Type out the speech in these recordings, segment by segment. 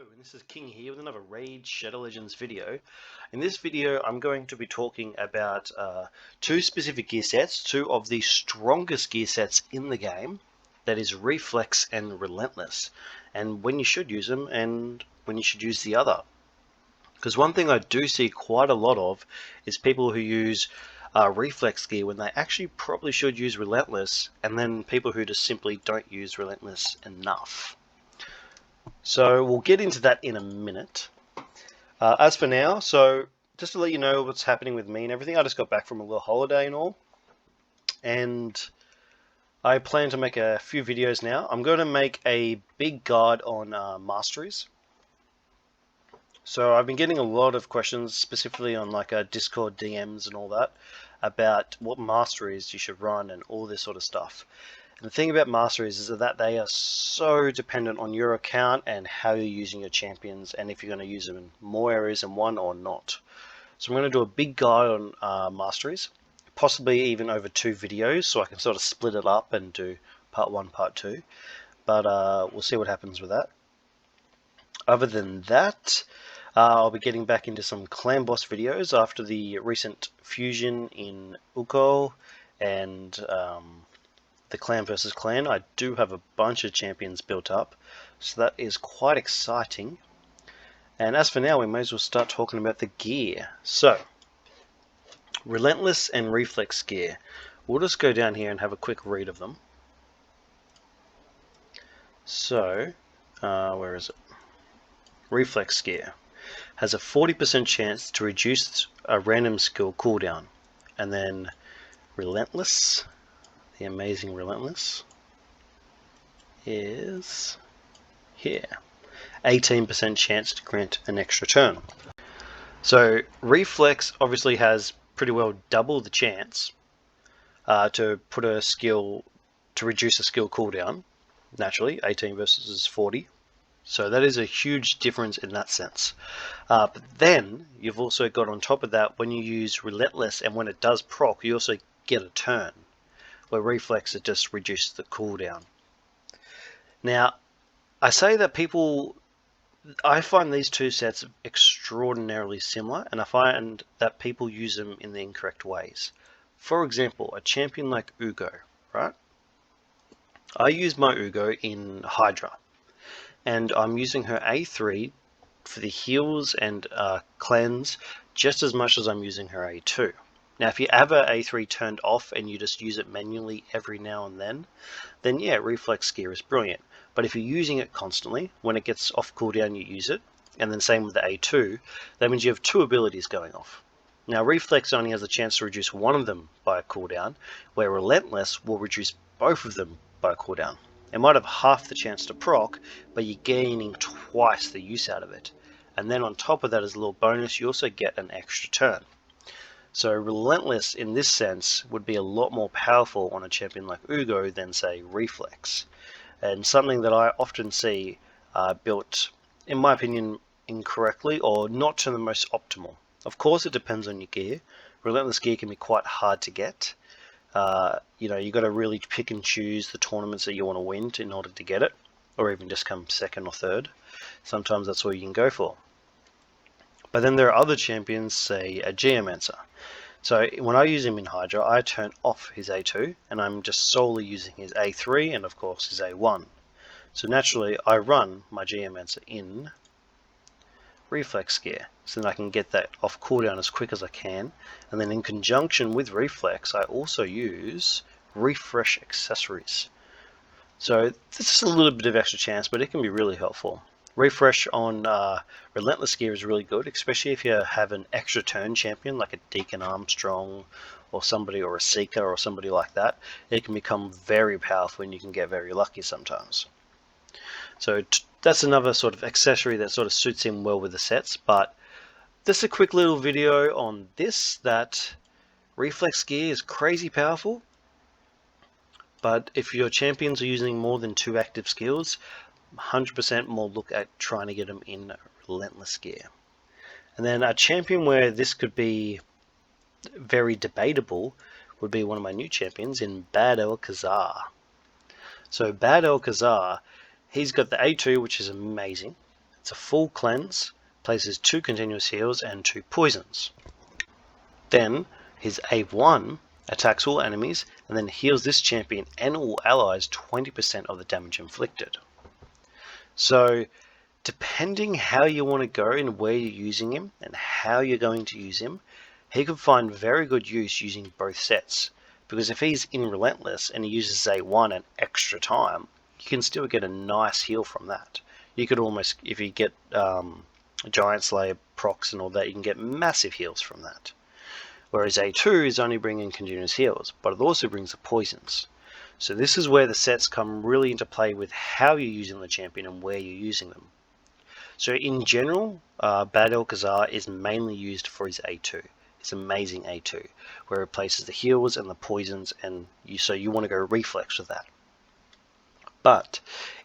Hello, and this is King here with another Raid Shadow Legends video. In this video I'm going to be talking about two specific gear sets, two of the strongest gear sets in the game, that is Reflex and Relentless, and when you should use them and when you should use the other. Because one thing I do see quite a lot of is people who use Reflex gear when they actually probably should use Relentless, and then people who just simply don't use Relentless enough. So we'll get into that in a minute. As for now, so just to let you know what's happening with me and everything, I just got back from a little holiday and all, and I plan to make a few videos now. I'm going to make a big guide on masteries. So I've been getting a lot of questions, specifically on like Discord DMs and all that, about what masteries you should run and all this sort of stuff. And the thing about masteries is that they are so dependent on your account and how you're using your champions, and if you're going to use them in more areas than one or not. So I'm going to do a big guide on masteries, possibly even over 2 videos, so I can sort of split it up and do part 1, part 2. But we'll see what happens with that. Other than that, I'll be getting back into some clan boss videos after the recent fusion in Uko and the clan versus clan. I do have a bunch of champions built up, so that is quite exciting. And as for now, we may as well start talking about the gear. So, Relentless and Reflex gear. We'll just go down here and have a quick read of them. So, where is it? Reflex gear has a 40% chance to reduce a random skill cooldown. And then Relentless, the amazing Relentless, is here. 18% chance to grant an extra turn. So Reflex obviously has pretty well double the chance to put a skill, to reduce a skill cooldown, naturally, 18 versus 40. So that is a huge difference in that sense. But then you've also got on top of that, when you use Relentless and when it does proc, you also get a turn, where Reflex, it just reduces the cooldown. Now, I say that I find these two sets extraordinarily similar, and I find that people use them in the incorrect ways. For example, a champion like Ugo, right? I use my Ugo in Hydra, and I'm using her A3 for the heals and cleanse just as much as I'm using her A2. Now, if you have her A3 turned off and you just use it manually every now and then yeah, Reflex gear is brilliant. But if you're using it constantly, when it gets off cooldown you use it, and then same with the A2, that means you have 2 abilities going off. Now, Reflex only has a chance to reduce one of them by a cooldown, where Relentless will reduce both of them by a cooldown. It might have half the chance to proc, but you're gaining twice the use out of it. And then on top of that, as a little bonus, you also get an extra turn. So Relentless in this sense would be a lot more powerful on a champion like Ugo than say Reflex, and something that I often see built, in my opinion, incorrectly or not to the most optimal. Of course it depends on your gear. Relentless gear can be quite hard to get. You know, you got to really pick and choose the tournaments that you want to win in order to get it, or even just come 2nd or 3rd. Sometimes that's all you can go for. But then there are other champions, say a Geomancer. So when I use him in Hydra, I turn off his A2, and I'm just solely using his A3 and of course his A1. So naturally I run my Geomancer in Reflex gear, so that I can get that off cooldown as quick as I can. And then in conjunction with Reflex, I also use refresh accessories. So this is a little bit of extra chance, but it can be really helpful. Refresh on Relentless gear is really good, especially if you have an extra turn champion like a Deacon Armstrong or somebody, or a Seeker or somebody like that. It can become very powerful and you can get very lucky sometimes. So that's another sort of accessory that sort of suits in well with the sets. But just a quick little video on this, that Reflex gear is crazy powerful, but if your champions are using more than 2 active skills, 100% more look at trying to get them in Relentless gear. And then a champion where this could be very debatable would be one of my new champions in Bad El-Khazar. So Bad El-Khazar, he's got the A2, which is amazing. gets a full cleanse, places 2 continuous heals and 2 poisons. Then his A1 attacks all enemies and then heals this champion and all allies 20% of the damage inflicted. So depending how you want to go and where you're using him and how you're going to use him, he could find very good use using both sets. Because if he's in Relentless and he uses A1 an extra time, you can still get a nice heal from that. You could almost, if you get Giant Slayer procs and all that, you can get massive heals from that. Whereas A2 is only bringing continuous heals, but it also brings the poisons. So this is where the sets come really into play with how you're using the champion and where you're using them. So in general, Bad Alcazar is mainly used for his A2. It's amazing A2, where it places the heals and the poisons, and so you want to go reflex with that. But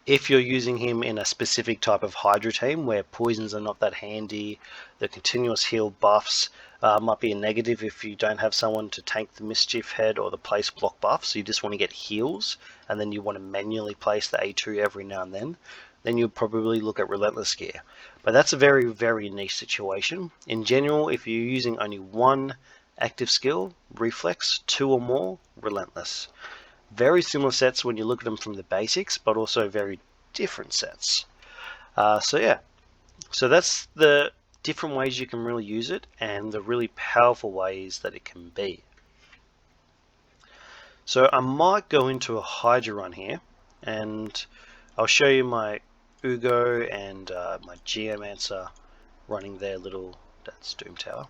if you're using him in a specific type of Hydra team where poisons are not that handy, the continuous heal buffs might be a negative if you don't have someone to tank the Mischief Head or the place block buff, so you just want to get heals and then you want to manually place the A2 every now and then you'll probably look at Relentless gear. But that's a very, very niche situation. In general, if you're using only one active skill, Reflex, 2 or more, Relentless. Very similar sets when you look at them from the basics, but also very different sets. So that's the different ways you can really use it and the really powerful ways that it can be. So I might go into a Hydra run here and I'll show you my Ugo and my Geomancer running their little, that's Doom Tower,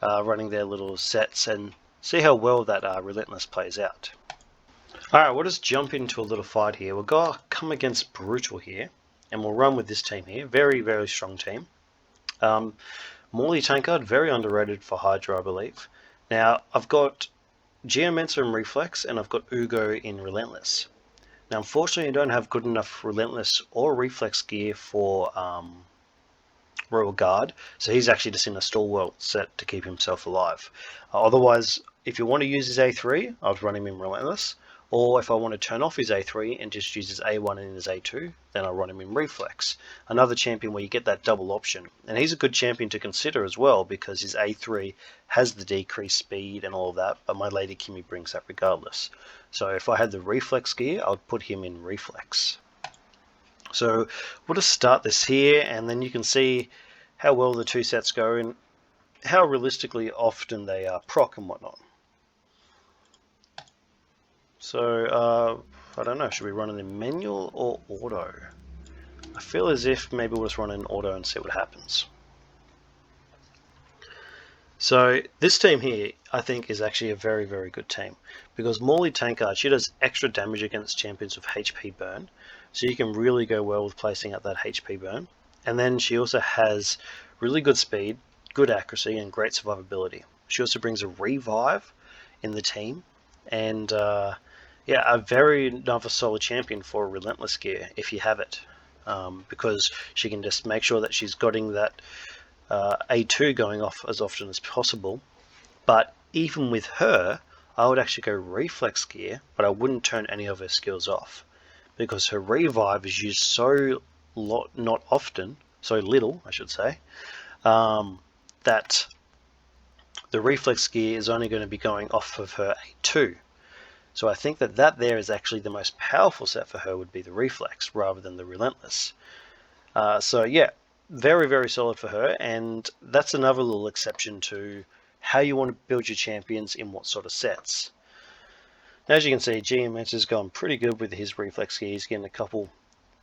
running their little sets and see how well that Relentless plays out. Alright, we'll just jump into a little fight here. We'll come against Brutal here, and we'll run with this team here. Very, very strong team. Morley Tankard, very underrated for Hydra, I believe. Now, I've got Geomancer in Reflex, and I've got Ugo in Relentless. Now, unfortunately, I don't have good enough Relentless or Reflex gear for Royal Guard, so he's actually just in a Stalwart set to keep himself alive. Otherwise, if you want to use his A3, I'd run him in Relentless. Or if I want to turn off his A3 and just use his A1 and his A2, then I'll run him in Reflex. Another champion where you get that double option. And he's a good champion to consider as well because his A3 has the decreased speed and all of that, but my Lady Kimmy brings that regardless. So if I had the Reflex gear, I'd put him in Reflex. So we'll just start this here and then you can see how well the two sets go and how realistically often they proc and whatnot. So, I don't know, should we run it in manual or auto? I feel as if maybe we'll just run it in auto and see what happens. So, this team here, I think, is actually a very, very good team. Because Morley Tankard, she does extra damage against champions with HP burn. So you can really go well with placing out that HP burn. And then she also has really good speed, good accuracy, and great survivability. She also brings a revive in the team. And, yeah, a very another solid champion for Relentless gear if you have it, because she can just make sure that she's getting that A2 going off as often as possible. But even with her, I would actually go Reflex gear, but I wouldn't turn any of her skills off because her revive is used so not often, so little, I should say, that the Reflex gear is only going to be going off of her A2. So I think that there is actually the most powerful set for her would be the Reflex rather than the Relentless. So yeah, very, very solid for her. And that's another little exception to how you want to build your champions in what sort of sets. Now, as you can see, Geomancer's gone pretty good with his Reflex gear. He's getting a couple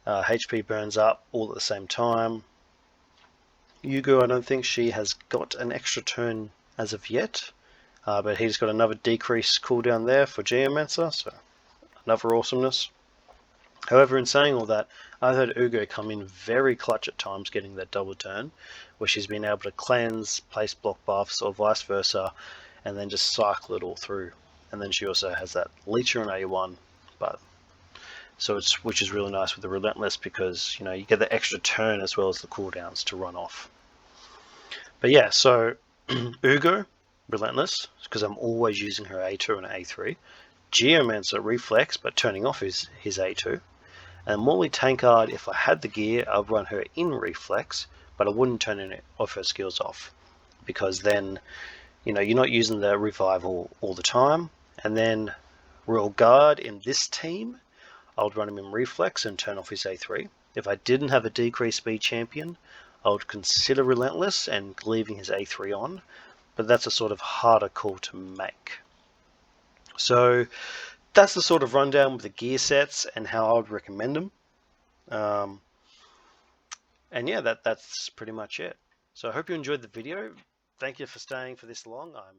HP burns up all at the same time. Yugo, I don't think she has got an extra turn as of yet. But he's got another decreased cooldown there for Geomancer, so another awesomeness. However, in saying all that, I've had Ugo come in very clutch at times getting that double turn, where she's been able to cleanse, place block buffs, or vice versa, and then just cycle it all through. And then she also has that Leecher and A1, which is really nice with the Relentless because you get the extra turn as well as the cooldowns to run off. But yeah, so Ugo, Relentless, because I'm always using her A2 and A3. Geomancer Reflex, but turning off his A2. And Morley Tankard, if I had the gear, I'd run her in reflex, but I wouldn't turn any of her skills off, because then, you know, you're not using the revival all the time. And then Royal Guard in this team, I would run him in reflex and turn off his A3. If I didn't have a decreased speed champion, I would consider relentless and leaving his A3 on, but that's a sort of harder call to make. So that's the sort of rundown with the gear sets and how I would recommend them. And yeah, that's pretty much it. So I hope you enjoyed the video. Thank you for staying for this long. I'm